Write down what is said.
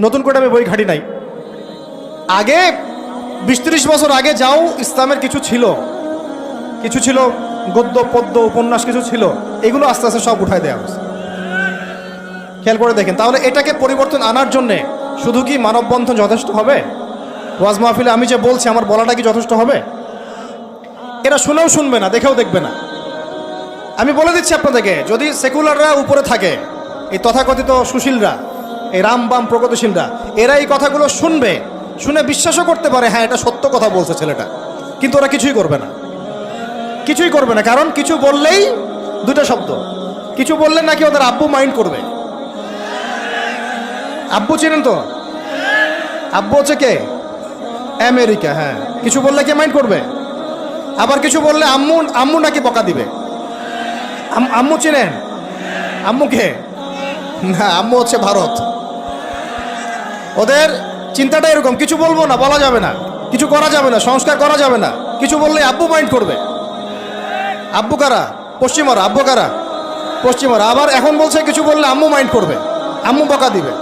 নতুন করে আমি বই ঘাটি নাই। আগে 20-30 বছর আগে যাও ইসলামের কিছু ছিল, গদ্য পদ্য উপন্যাস কিছু ছিল, এগুলো আস্তে আস্তে সব উঠায় দেওয়া হয়েছে। খেয়াল করে দেখেন। তাহলে এটাকে পরিবর্তন আনার জন্যে শুধু কি মানববন্ধন যথেষ্ট হবে? ওয়াজ মাহফিলে আমি যে বলছি আমার বলাটা কি যথেষ্ট হবে? এরা শুনেও শুনবে না, দেখেও দেখবে না। আমি বলে দিচ্ছি আপনাদেরকে, যদি সেকুলাররা উপরে থাকে, এই তথাকথিত সুশীলরা, এই রাম বাম প্রগতিশীলরা, এরা এই কথাগুলো শুনে বিশ্বাসও করতে পারে, হ্যাঁ এটা সত্য কথা বলছে ছেলেটা, কিন্তু ওরা কিছুই করবে না। কারণ কিছু বললেই দুটো শব্দ, কিছু বললে নাকি ওদের আব্বু মাইন্ড করবে। আব্বু চিনেন তো? আব্বু হচ্ছে কে? আমেরিকা। হ্যাঁ, কিছু বললে কে মাইন্ড করবে? আবার কিছু বললে আম্মু নাকি বকা দিবে। আম্মু চিনেন? আম্মুকে না, আম্মু হচ্ছে ভারত। ওদের চিন্তাটা এরকম, কিছু বলবো না, বলা যাবে না, কিছু করা যাবে না, সংস্কার করা যাবে না, কিছু বললে আব্বু মাইন্ড করবে। আব্বু কারা? পশ্চিমারা। আব্বু কারা? পশ্চিমারা। আবার এখন বলছে কিছু বললে আম্মু মাইন্ড করবে, আম্মু বকা দিবে।